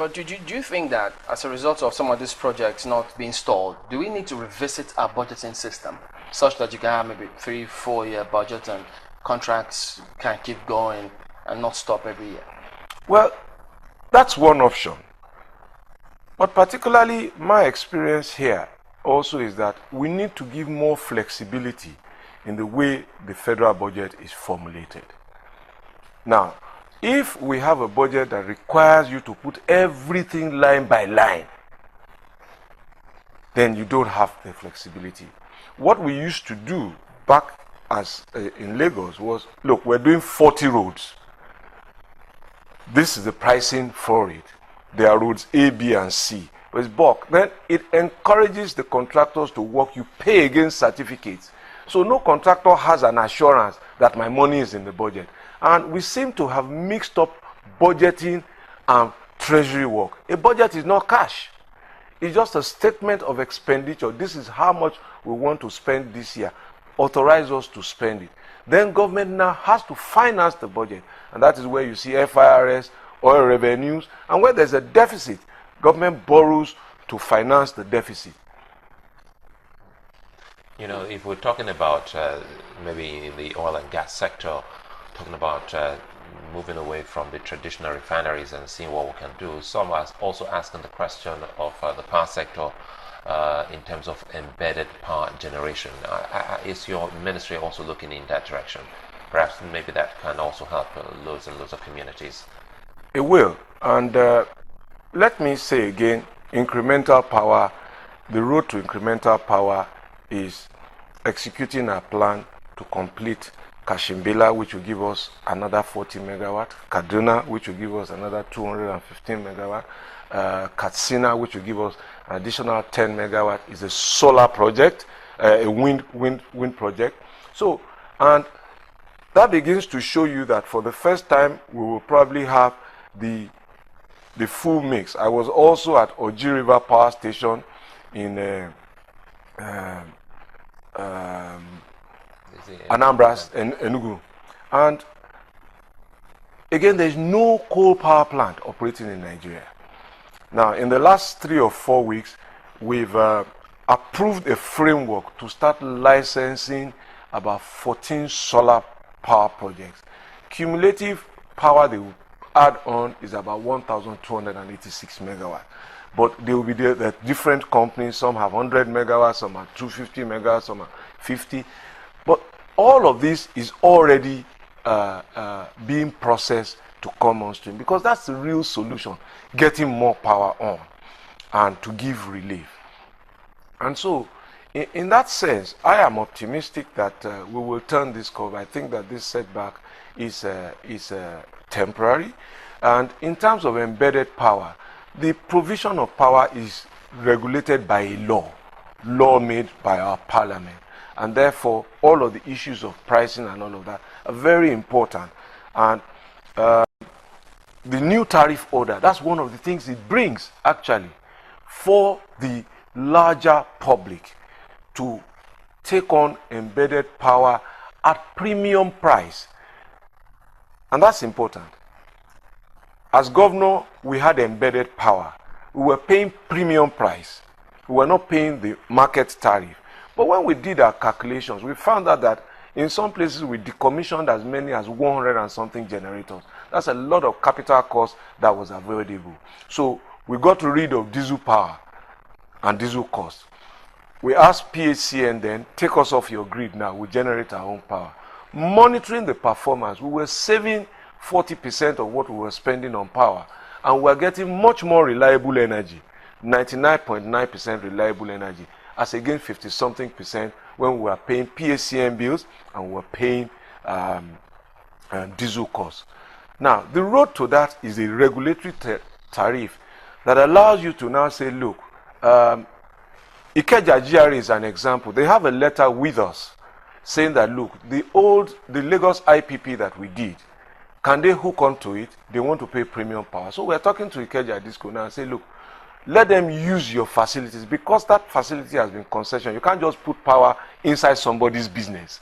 But do you think that as a result of some of these projects not being stalled, do we need to revisit our budgeting system such that you can have maybe 3-4 year budget and contracts can keep going and not stop every year? Well, that's one option. But particularly my experience here also is that we need to give more flexibility in the way the federal budget is formulated. Now, if we have a budget that requires you to put everything line by line, then you don't have the flexibility. What we used to do back in Lagos was, look, we're doing 40 roads. This is the pricing for it. There are roads A, B, and C. But it's bulk. Then it encourages the contractors to work. You pay against certificates. So no contractor has an assurance that my money is in the budget. And we seem to have mixed up budgeting and treasury work. A budget is not cash. It's just a statement of expenditure. This is how much we want to spend this year. Authorize us to spend it. Then government now has to finance the budget. And that is where you see FIRS, oil revenues. And where there's a deficit, government borrows to finance the deficit. You know, if we're talking about maybe in the oil and gas sector, talking about moving away from the traditional refineries and seeing what we can do, some are also asking the question of the power sector in terms of embedded power generation. Is your ministry also looking in that direction? Perhaps maybe that can also help loads and loads of communities. It will. And let me say again, incremental power, the road to incremental power is executing a plan to complete Kashimbila, which will give us another 40 megawatt, Kaduna, which will give us another 215 megawatt, Katsina, which will give us an additional 10 megawatt, is a solar project, a wind project. So, and that begins to show you that for the first time, we will probably have the full mix. I was also at Oji River Power Station in Anambra and Enugu. And again, there's no coal power plant operating in Nigeria. Now, in the last 3 or 4 weeks, we've approved a framework to start licensing about 14 solar power projects. Cumulative power they will add on is about 1,286 megawatts. But they will be there at different companies. Some have 100 megawatts, some have 250 megawatts, some have 50. But all of this is already being processed to come on stream, because that's the real solution, getting more power on and to give relief. And so, in that sense, I am optimistic that we will turn this curve. I think that this setback is temporary. And in terms of embedded power, the provision of power is regulated by a law made by our parliament. And therefore, all of the issues of pricing and all of that are very important. And the new tariff order, that's one of the things it brings, actually, for the larger public to take on embedded power at premium price. And that's important. As governor, we had embedded power. We were paying premium price. We were not paying the market tariff. But when we did our calculations, we found out that in some places we decommissioned as many as 100 and something generators. That's a lot of capital cost that was available. So we got rid of diesel power and diesel cost. We asked PHCN then, take us off your grid now, we generate our own power. Monitoring the performance, we were saving 40% of what we were spending on power, and we're getting much more reliable energy, 99.9% reliable energy, as against 50-something% when we were paying PHCN bills and we were paying diesel costs. Now, the road to that is a regulatory tariff that allows you to now say, look, Ikeja GRA is an example. They have a letter with us saying that, look, the Lagos IPP that we did, can they hook onto it? They want to pay premium power. So we're talking to Ikeja Disco now and say, look, let them use your facilities, because that facility has been concession. You can't just put power inside somebody's business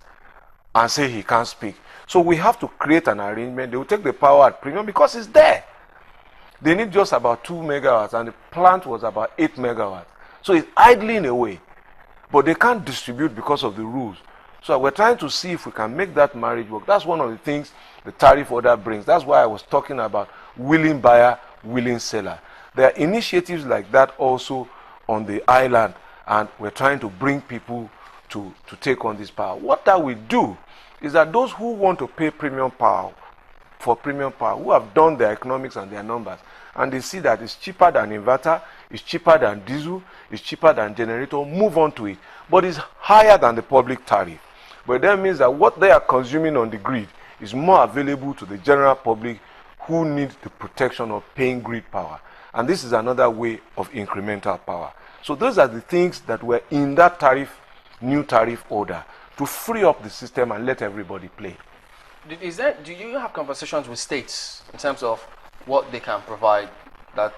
and say he can't speak. So we have to create an arrangement. They will take the power at premium because it's there. They need just about 2 megawatts, and the plant was about 8 megawatts. So it's idling away. But they can't distribute because of the rules. So we're trying to see if we can make that marriage work. That's one of the things the tariff order brings. That's why I was talking about willing buyer, willing seller. There are initiatives like that also on the island, and we're trying to bring people to take on this power. What that we do is that those who want to pay premium power, who have done their economics and their numbers, and they see that it's cheaper than inverter, it's cheaper than diesel, it's cheaper than generator, move on to it. But it's higher than the public tariff. But that means that what they are consuming on the grid is more available to the general public who need the protection of paying grid power. And this is another way of incremental power. So those are the things that were in that new tariff order to free up the system and let everybody play. Do you have conversations with states in terms of what they can provide that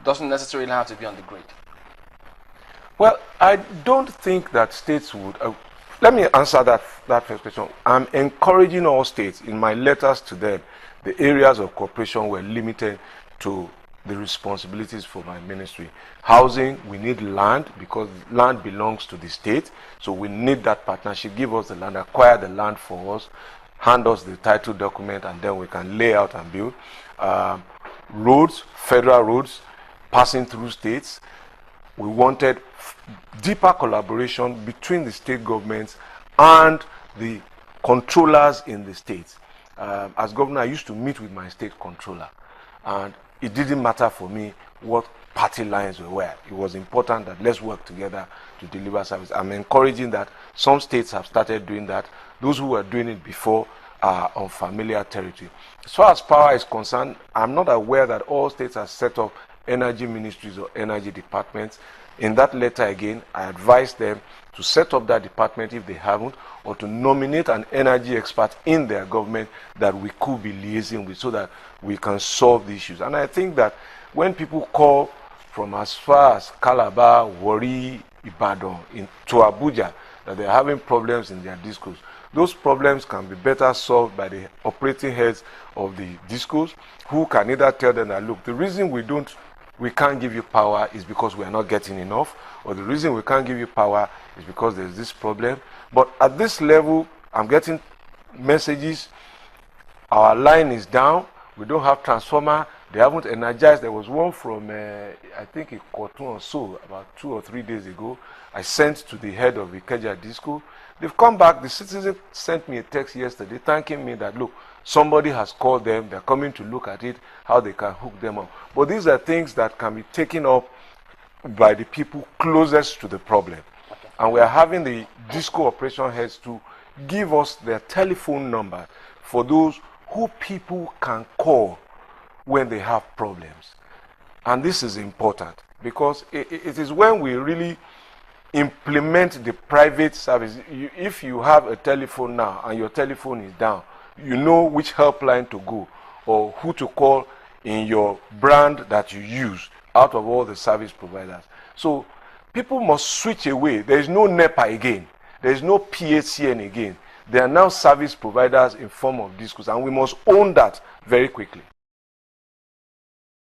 doesn't necessarily have to be on the grid? Well, I don't think that states would. Let me answer that first question. I'm encouraging all states in my letters to them. The areas of cooperation were limited to the responsibilities for my ministry. Housing, we need land because land belongs to the state. So we need that partnership. Give us the land, acquire the land for us, hand us the title document, and then we can lay out and build. Roads, federal roads, passing through states. We wanted deeper collaboration between the state governments and the controllers in the states. As governor, I used to meet with my state controller, and it didn't matter for me what party lines were. It was important that let's work together to deliver service. I'm encouraging that some states have started doing that. Those who were doing it before are on familiar territory. As far as power is concerned, I'm not aware that all states have set up energy ministries or energy departments. In that letter again, I advised them to set up that department if they haven't, or to nominate an energy expert in their government that we could be liaising with so that we can solve the issues. And I think that when people call from as far as Calabar, Warri, Ibadan to Abuja, that they're having problems in their discos, those problems can be better solved by the operating heads of the discos, who can either tell them that, look, the reason we can't give you power is because we are not getting enough, or the reason we can't give you power is because there's this problem. But at this level, I'm getting messages, our line is down, we don't have transformer, they haven't energized. There was one from, I think, a Kotun or so, about 2 or 3 days ago. I sent to the head of Ikeja Disco. They've come back. The citizen sent me a text yesterday thanking me that, look, somebody has called them, they're coming to look at it, how they can hook them up. But these are things that can be taken up by the people closest to the problem. Okay. And we are having the disco operation heads to give us their telephone number for those who people can call when they have problems. And this is important because it is when we really implement the private service. If you have a telephone now and your telephone is down, you know which helpline to go or who to call in your brand that you use out of all the service providers. So people must switch away. There is no NEPA again. There is no PHCN again. There are now service providers in form of discos, and we must own that very quickly.